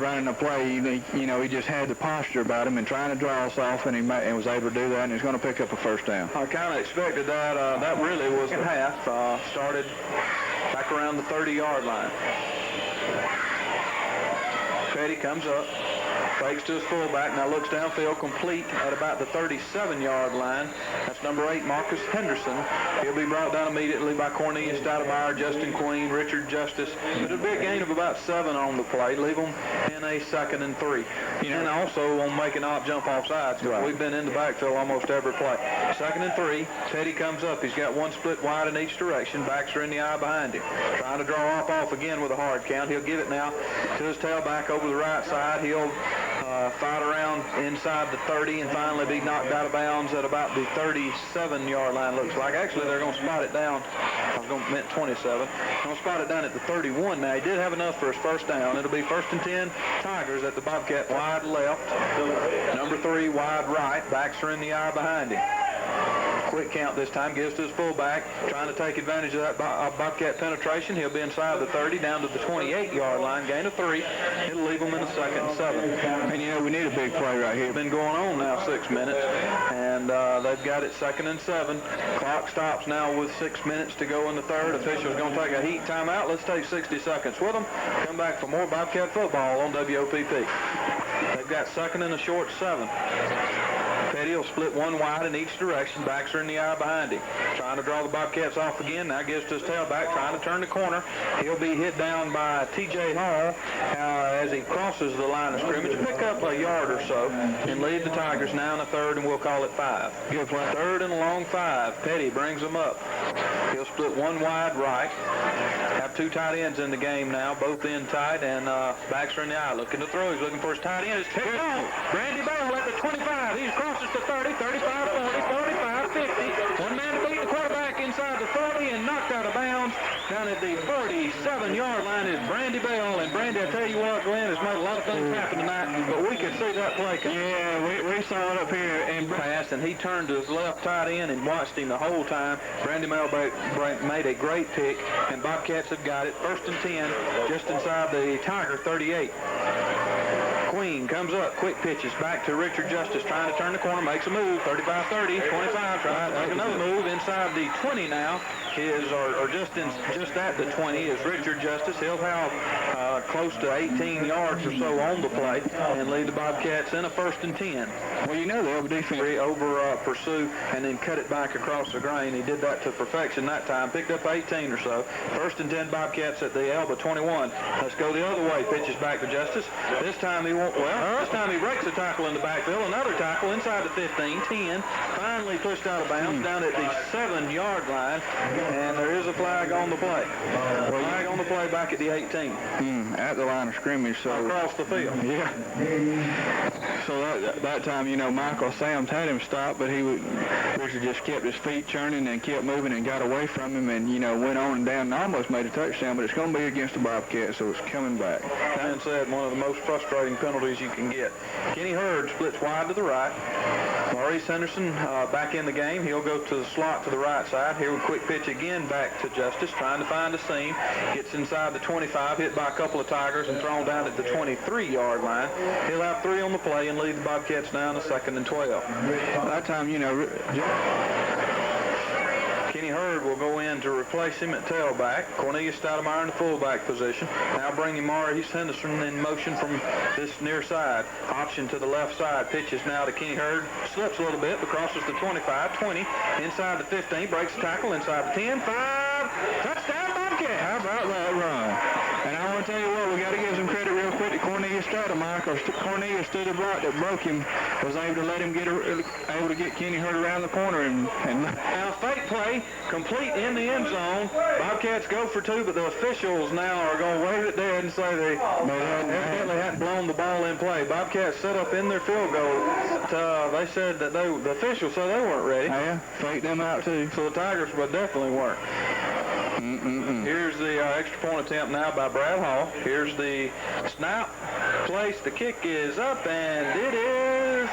running a play. You know, he just had the posture about him and trying to draw us off, and he was able to do that, and he's going to pick up a first down. I kind of expected that. That really was the half. Started back around the 30-yard line. Petty comes up, fakes to his fullback, now looks downfield, complete at about the 37-yard line. That's number 8, Marcus Henderson. He'll be brought down immediately by Cornelius Stoudemire, Justin Queen, Richard Justice. But a big gain of about 7 on the play. Leave them in a 2nd and 3. And also on making off jump off sides. Right. We've been in the backfield almost every play. 2nd and 3. Petty comes up. He's got 1 split wide in each direction. Backs are in the eye behind him. Trying to draw off again with a hard count. He'll give it now to his tailback over the right side. He'll fight around inside the 30 and finally be knocked out of bounds at about the 37-yard line, looks like. Actually, they're going to spot it down. I was going to meant 27. They're going to spot it down at the 31 now. He did have enough for his first down. It'll be 1st and 10 Tigers at the Bobcat wide left. Number 3 wide right. Backs are in the eye behind him. Quick count this time, gives to his fullback, trying to take advantage of that Bobcat penetration. He'll be inside the 30, down to the 28-yard line, gain of 3. It'll leave them in the 2nd and 7. And, you know, we need a big play right here. Been going on now 6 minutes, and they've got it 2nd and 7. Clock stops now with 6 minutes to go in the 3rd. Officials going to take a heat timeout. Let's take 60 seconds with them. Come back for more Bobcat football on WOPP. They've got 2nd and a short 7. Petty will split one wide in each direction. Backs are in the eye behind him. Trying to draw the Bobcats off again. Now gives to his tailback, trying to turn the corner. He'll be hit down by T.J. Hall as he crosses the line of scrimmage. Pick up a yard or so and lead the Tigers now in the 3rd, and we'll call it 5. Good play. 3rd and a long 5. Petty brings them up. He'll split one wide right. Have 2 tight ends in the game now, both in tight, and backs are in the eye. Looking to throw. He's looking for his tight end. It's picked off. Brandy Bell at the 25. He crosses to 30, 35, 40, 45, 50. One man to beat the quarterback inside the 30 and knocked out of bounds. Down at the 47-yard line is Brandy Bell. And Brandy, I tell you what, Glenn, has made a lot of things happen tonight, but we could see that play coming. Yeah, we saw it up here and pass, and he turned to his left tight end and watched him the whole time. Brandy Bell made a great pick, and Bobcats have got it. 1st and 10, just inside the Tiger 38. Queen comes up, quick pitches back to Richard Justice, trying to turn the corner, makes a move, 35-30, 25, tries to make another move inside the 20 now. Just at the 20 is Richard Justice. He'll have close to 18 yards or so on the play and lead the Bobcats in a 1st and 10. Well, you know the Elba defense over pursue and then cut it back across the grain. He did that to perfection that time. Picked up 18 or so. 1st and 10 Bobcats at the Elba 21. Let's go the other way. Pitches back to Justice. This time he won't. Well, this time he breaks a tackle in the backfield. Another tackle inside the 15. 10. Finally pushed out of bounds down at the 7-yard line. And there is a flag on the play. Flag on the play back at the 18. At the line of scrimmage. So across the field. Yeah. So that time, you know, Michael Sams had him stopped, but Richard just kept his feet churning and kept moving and got away from him and, you know, went on and down and almost made a touchdown, but it's going to be against the Bobcats, so it's coming back. Dan said one of the most frustrating penalties you can get. Kenny Hurd splits wide to the right. Maurice Henderson back in the game. He'll go to the slot to the right side. Here we quick pitch again back to Justice, trying to find a seam. Gets inside the 25, hit by a couple of Tigers and thrown down at the 23-yard line. He'll have 3 on the play and lead the Bobcats down to 2nd and 12. That time, you know, Kenny Hurd will go in to replace him at tailback. Cornelius Stoudemire in the fullback position. Now bringing Maurice Henderson in motion from this near side. Option to the left side. Pitches now to Kenny Hurd. Slips a little bit, but crosses the 25, 20. Inside the 15. Breaks the tackle inside the 10. 5. Touchdown Bobcat. How about that run? And I want to tell you what, we got to give some credit real quick to Cornelius Stoudemire, because Cornelius stood the block that broke him, was able to let him able to get Kenny Hurd around the corner. And now fake play, complete in the end zone. Bobcats go for 2, but the officials now are going to wave it dead and say they evidently hadn't blown the ball in play. Bobcats set up in their field goal. But, they said that the officials said they weren't ready. Yeah, faked them out too. So the Tigers definitely weren't. Here's the extra point attempt now by Brad Hall. Here's the snap. Place. The kick is up, and it is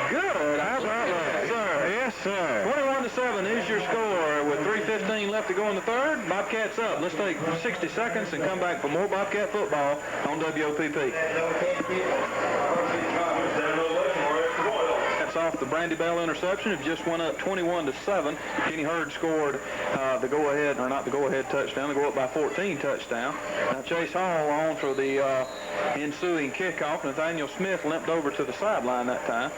good. How about that, sir? Yes, sir. 21-7 is your score with 3:15 left to go in the 3rd. Bobcats up. Let's take 60 seconds and come back for more Bobcat football on WOPP. Off the Brandy Bell interception. It just went up 21-7. Kenny Hurd scored the go-ahead, or not the go-ahead touchdown, the go-up by 14 touchdown. Now Chase Hall on for the ensuing kickoff. Nathaniel Smith limped over to the sideline that time.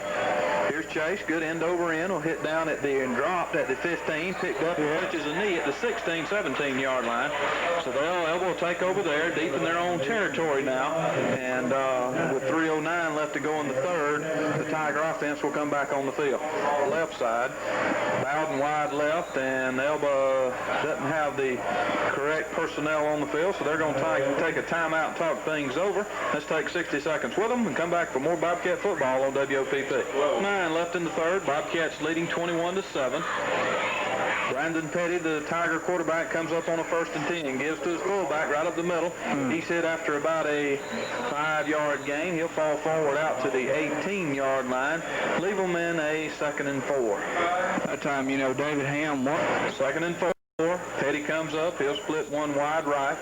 Here's Tigers chase. Good end over end. Will hit down at the and dropped at the 15. Picked up and touches a knee at the 16, 17-yard line. So Elba will take over there, deep in their own territory now. And with 3:09 left to go in the third, the Tiger offense will come back on the field. Left side, Bowden wide left, and Elba doesn't have the correct personnel on the field, so they're going to take a timeout and talk things over. Let's take 60 seconds with them and come back for more Bobcat football on WOPP. 9 left in the third. Bobcats leading 21-7. Brandon Petty, the Tiger quarterback, comes up on a 1st and 10. Gives to his fullback right up the middle. He's hit after about a 5-yard gain. He'll fall forward out to the 18-yard line. Leave him in a 2nd and 4. That time, David Ham won. 2nd and 4. Petty comes up. He'll split one wide right.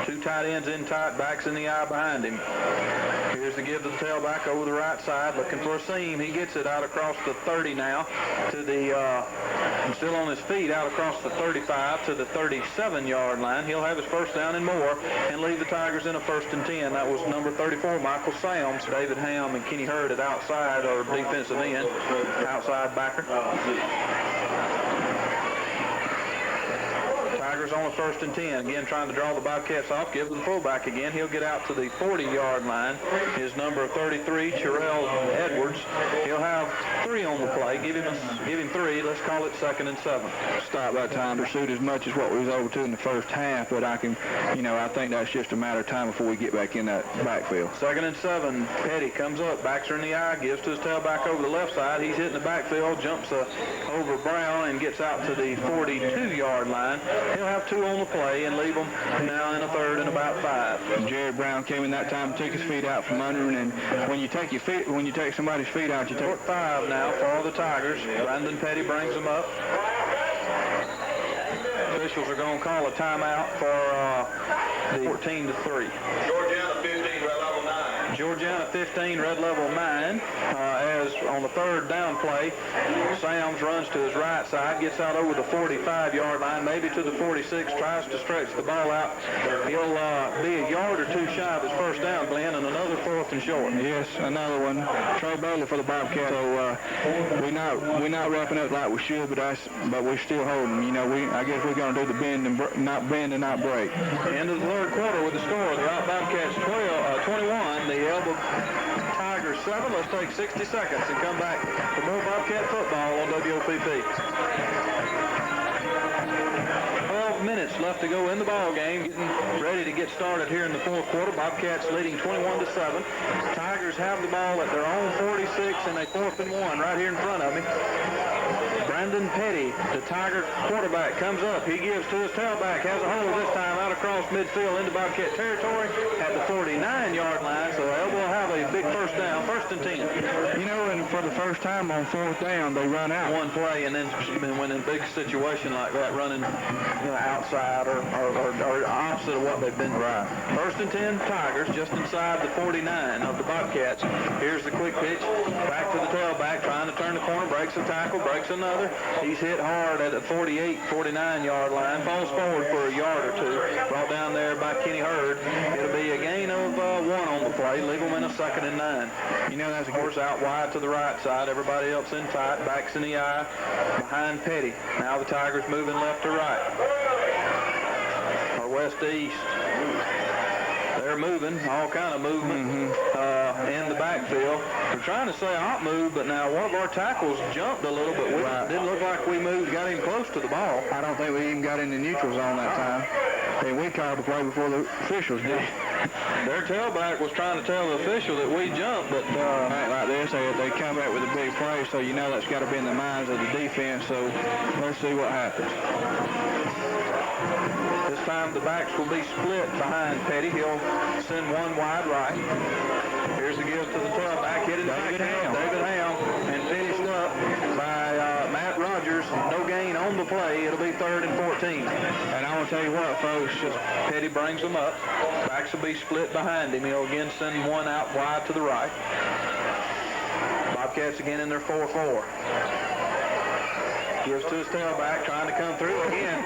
2 tight ends in tight, backs in the eye behind him. Here's the give to the tailback over the right side, looking for a seam. He gets it out across the 30 now to the, still on his feet, out across the 35 to the 37-yard line. He'll have his first down and more and leave the Tigers in a 1st and 10. That was number 34, Michael Sams. David Ham and Kenny Hurd at outside, or defensive end, outside backer. Tigers on the 1st and 10. Again, trying to draw the Bobcats off. Give the fullback again. He'll get out to the 40-yard line. His number 33, Terrell Edwards. He'll have 3 on the play. Give him 3. Let's call it 2nd and 7. Stop that time. Pursuit as much as what we was over to in the first half, but I think that's just a matter of time before we get back in that backfield. 2nd and 7. Petty comes up, backs her in the eye, gives to his tailback over the left side. He's hitting the backfield, jumps over Brown and gets out to the 42-yard line. He'll have 2 on the play and leave them now in a 3rd and about 5. Jared Brown came in that time, took his feet out from under him, and when you take somebody's feet out, you take 5 now for the Tigers. Brandon Petty brings them up. Officials are going to call a timeout for the 14-3. Georgiana 15, red level 9. As on the 3rd down play, Sams runs to his right side, gets out over the 45-yard line, maybe to the 46, tries to stretch the ball out. He'll be a yard or 2 shy of his first down, Glenn, and another 4th and short. Yes, another one. Trey Bailey for the Bobcats. So we're not wrapping up like we should, but we're still holding. I guess we're going to do the bend and not break. End of the 3rd quarter with the score. The Bobcats 21. The Elba Tigers 7. Let's take 60 seconds and come back for more Bobcat football on WOPP. 12 minutes left to go in the ball game. Getting ready to get started here in the 4th quarter. Bobcats leading 21-7. Tigers have the ball at their own 46 and a 4th and 1 right here in front of me. Brandon Petty, the Tiger quarterback, comes up. He gives to his tailback, has a hold this time out across midfield into Bobcat territory at the 49-yard line. So Elba will have a big first down, 1st and 10. And for the first time on 4th down, they run out. One play, and then when in a big situation like that, running outside or opposite of what they've been. Right. 1st and 10, Tigers, just inside the 49 of the Bobcats. Here's the quick pitch, back to the tailback, trying to turn the corner, breaks a tackle, breaks another. He's hit hard at the 48, 49-yard line, falls forward for a yard or 2, brought down there by Kenny Hurd. It'll be a gain of 1 on the play, leave them in a 2nd and 9. That's of course out wide to the right side, everybody else in tight, backs in the eye, behind Petty. Now the Tigers moving left to right, or west to east. They're moving, all kind of movement in the backfield. We're trying to say hot move, but now one of our tackles jumped a little, but didn't look like we got him close to the ball. I don't think we even got in the neutral zone that time. And we called the play before the officials did. Their tailback was trying to tell the official that we jumped, but like this, they come back with a big play, so that's got to be in the minds of the defense. So let's see what happens. This time the backs will be split behind Petty. He'll send one wide right. Here's the give to the tailback, hit it David Ham, and finished up by Matt Rogers. No gain on the play. It'll be 3rd and 14. And I want to tell you what, folks, Petty brings them up. Backs will be split behind him. He'll again send one out wide to the right. Bobcats again in their 4-4. Gives to his tailback, trying to come through again.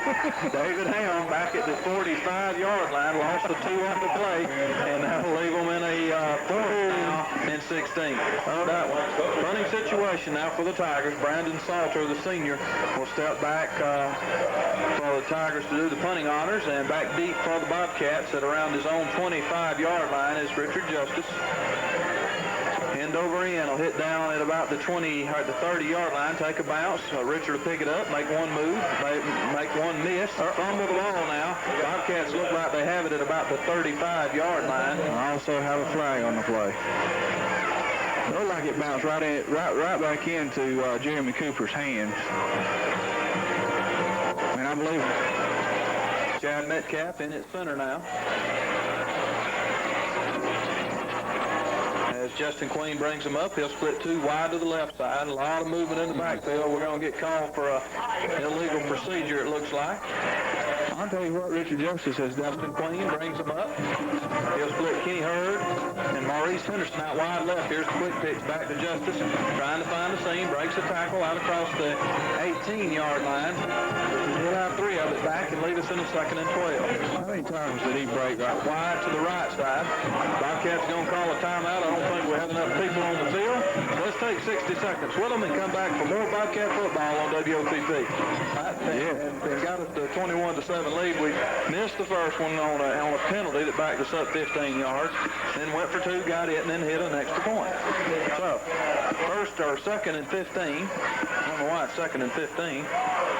David Helm back at the 45-yard line, lost the 2 on the play, and that'll leave them in a 4th now and 16. Oh, that one. Punting situation now for the Tigers. Brandon Salter, the senior, will step back for the Tigers to do the punting honors, and back deep for the Bobcats at around his own 25-yard line is Richard Justice. End over end will hit down at about the 20 or the 30-yard line, take a bounce. Richard will pick it up, make one move, make one miss. Fumble the ball now. Bobcats look like they have it at about the 35-yard line. I also have a flag on the play. Looked like it bounced right back into Jeremy Cooper's hands. And I believe it. Chad Metcalf in at center now. As Justin Queen brings him up, he'll split 2 wide to the left side. A lot of movement in the backfield. We're going to get called for a illegal procedure, it looks like. I'll tell you what, Richard Justice has done. Justin Queen brings him up. He'll split Kenny Hurd and Maurice Henderson out wide left. Here's the quick pitch back to Justice. Trying to find the seam. Breaks a tackle out across the 18-yard line. He'll have 3 of it back and lead us in a 2nd and 12. How many times did he break right? Wide to the right side. Bobcats going to call a timeout. I don't think we have enough people on the field. Let's take 60 seconds with them and come back for more Bobcat football on WOTP. And got us to 21-7 lead. We missed the first one on a penalty that backed us up 15 yards. Then went for 2, got it, and then hit an extra point. So, 2nd and 15. I don't know why it's 2nd and 15.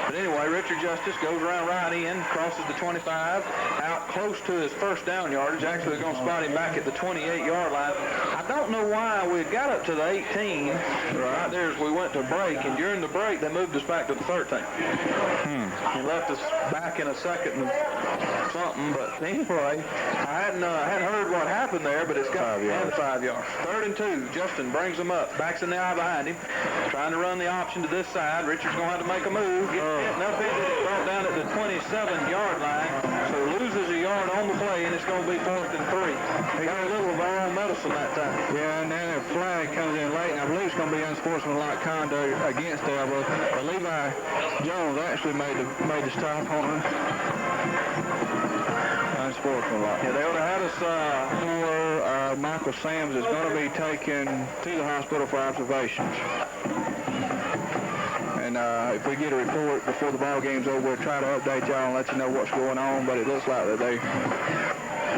But anyway, Richard Justice goes around right in, crosses the 25, out close to his first down yardage. Actually, they're going to spot him back at the 28-yard line. I don't know why we got up to the 18 right there as we went to break, and during the break, they moved us back to the 13. He left us back in a 2nd and something, but anyway, I hadn't heard what happened there, but it's got 5 yards. 3rd and 2, Justin brings him up, backs in the eye behind him, trying to run the option to this side. Richard's going to have to make a move. Gets hit enough hit that it's brought down at the 27-yard line, so loses a yard on the play, and it's going to be 4th and 3. He got a little of our own medicine that time. Yeah, and then a flag comes in late, and I believe it's going to be unsportsmanlike conduct against Elba. But Levi Jones actually made the stop on it. Unsportsmanlike. Yeah, they would have had us Michael Sams is going to be taken to the hospital for observations. And if we get a report before the ball game's over, we'll try to update y'all and let you know what's going on. But it looks like that they,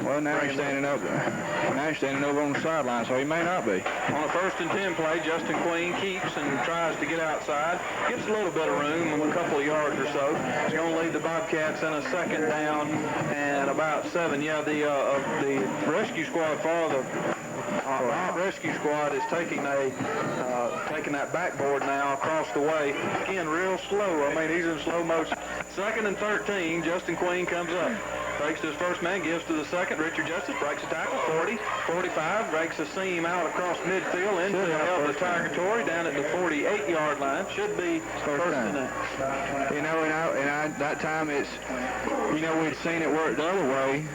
well, now he's standing up. Now he's standing over on the sideline, so he may not be. On a 1st and 10 play, Justin Queen keeps and tries to get outside. Gets a little bit of room, a couple of yards or so. He's going to lead the Bobcats in a 2nd down and about 7. Yeah, the rescue squad for the rescue squad is taking that backboard now across the way. Again, real slow. I mean, he's in slow motion. 2nd and 13, Justin Queen comes up. Breaks to his first man, gives to the 2nd. Richard Justice breaks a tackle, 40, 45, breaks a seam out across midfield into the territory down at the 48-yard line. Should be first and 9. You know, and that time it's, you know, we'd seen it work the other way.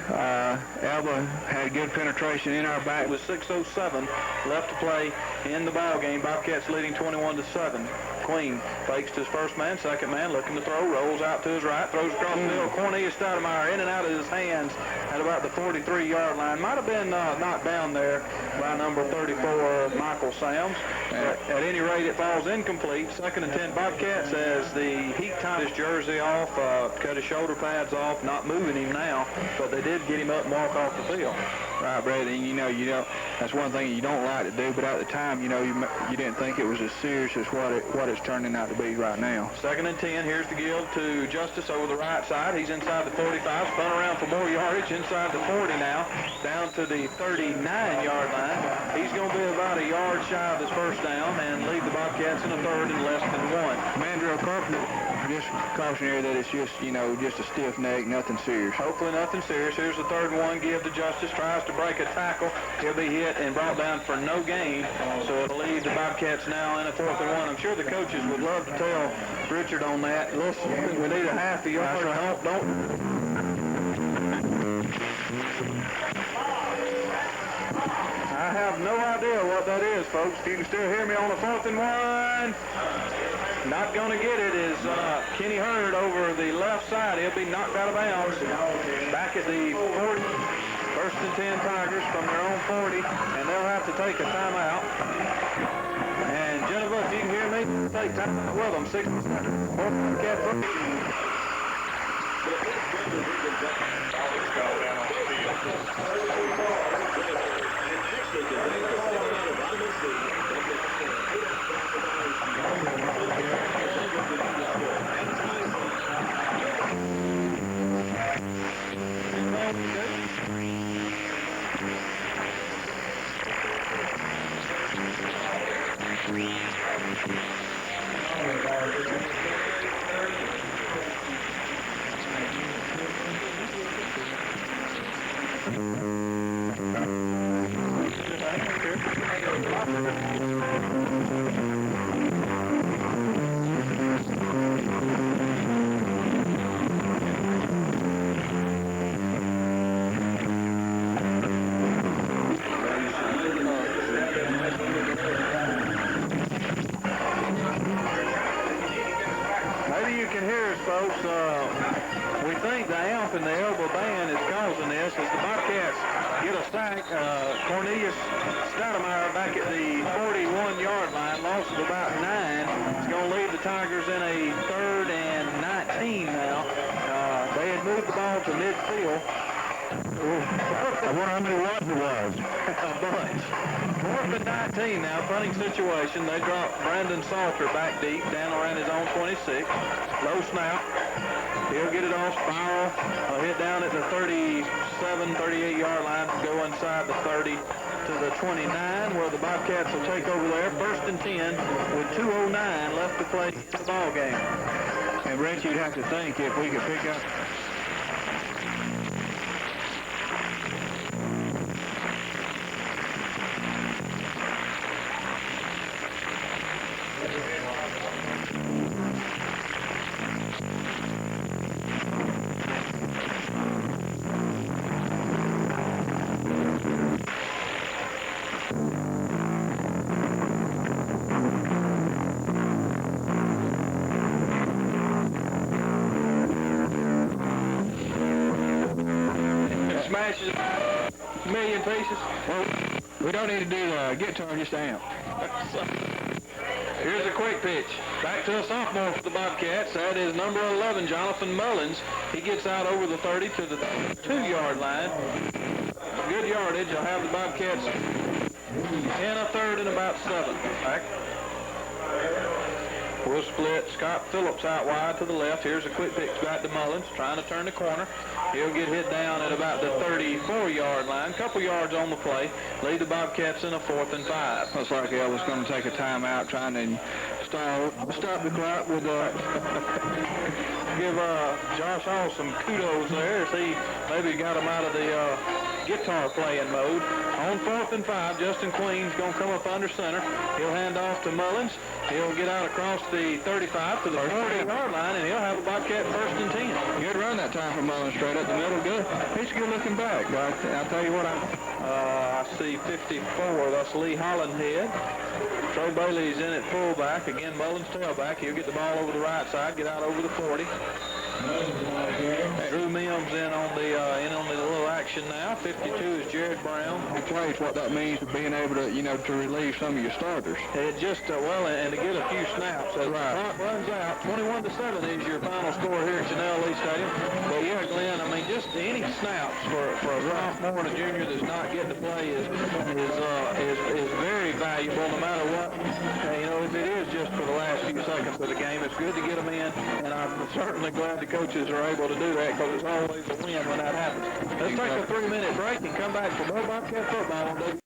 Elba had good penetration in our back. It was 6:07 left to play in the ball game. Bobcats leading 21-7. Queen fakes to his first man, 2nd man, looking to throw, rolls out to his right, throws across the middle. Cornelius Stoudemire in and out of his hands at about the 43-yard line. Might have been knocked down there by number 34, Michael Sams. At any rate, it falls incomplete. 2nd and 10 Bobcats as the Heat tied his jersey off, cut his shoulder pads off, not moving him now, but they did get him up and walk off the field. Right, Brad, and you know, that's one thing you don't like to do, but at the time, you know, you didn't think it was as serious as what it's turning out to be right now. 2nd and 10, here's the give to Justice over the right side. He's inside the 45, spun around for more yardage, inside the 40 now, down to the 39-yard line. He's going to be about a yard shy of his first down and lead the Bobcats in a 3rd and less than 1. Mandrill Carpenter, just cautionary that it's just, you know, just a stiff neck, nothing serious. Hopefully nothing serious. Here's the 3rd and 1, give to Justice, tries to break a tackle. He'll be hit and brought down for no gain, so it'll lead the Bobcats now in a 4th and 1. I'm sure the coaches would love to tell Richard on that, listen, we need a half a yard. Don't. I have no idea what that is, folks. If you can still hear me on the 4th and 1. Not going to get it is Kenny Hurd over the left side. He'll be knocked out of bounds. Back at the 40. First and 10 Tigers from their own 40, and they'll have to take a timeout. And Jennifer, if you can hear me, take timeout with them. 6 seconds. Maybe you can hear us, folks. We think the amp in the Elba band is causing this as the Bobcats get a sack. Cornelius Stoudemire back at the 41-yard line, loss of about 9. It's going to leave the Tigers in a 3rd and 19 now. They had moved the ball to midfield. I wonder how many watts it was. A bunch. 4th and 19 now, punting situation. They drop Brandon Salter back deep, down around his own 26. Low snap. He'll get it off, spiral, hit down at the 37, 38-yard line, go inside the 30 to the 29, where the Bobcats will take over there. 1st and 10 with 2:09 left to play in the ball game. And Brent, you'd have to think if we could pick up smashes a million pieces. Well, we don't need to do the guitar, just amp. Here's a quick pitch. Back to a sophomore for the Bobcats. That is number 11, Jonathan Mullins. He gets out over the 30 to the 2-yard line. Good yardage. I'll have the Bobcats in a 3rd and about 7. Back. We'll split. Scott Phillips out wide to the left. Here's a quick pitch back to Mullins, trying to turn the corner. He'll get hit down at about the 34-yard line. Couple yards on the play. Lead the Bobcats in a 4th and 5. Looks like Elba's going to take a timeout, trying to stop the clock with give Josh Hall some kudos there as he maybe got him out of the guitar playing mode. On 4th and 5, Justin Queen's going to come up under center. He'll hand off to Mullins. He'll get out across the 35 to the 40-yard line, and he'll have a Bobcat 1st and 10. Good run that time for Mullins, straight up the middle. Good. He's a good-looking back. I'll tell you what, I see 54. That's Lee Hollandhead. Trey Bailey's in at fullback. Again, Mullins tailback. He'll get the ball over the right side, get out over the 40. Drew Mims in on the little action now. 52 is Jared Brown. He plays what that means for being able to, to relieve some of your starters. It just, and to get a few snaps. As the clock runs out, 21-7 is your final score here at Chanel Lee Stadium. But yeah, Glenn, I mean, just any snaps for a sophomore and a junior that's not getting to play is very valuable, no matter what. If it is just for the last few seconds of the game, it's good to get them in, and I'm certainly glad the coaches are able to do that, because it's always a win when that happens. Let's take a 3-minute break and come back for more Bobcat football on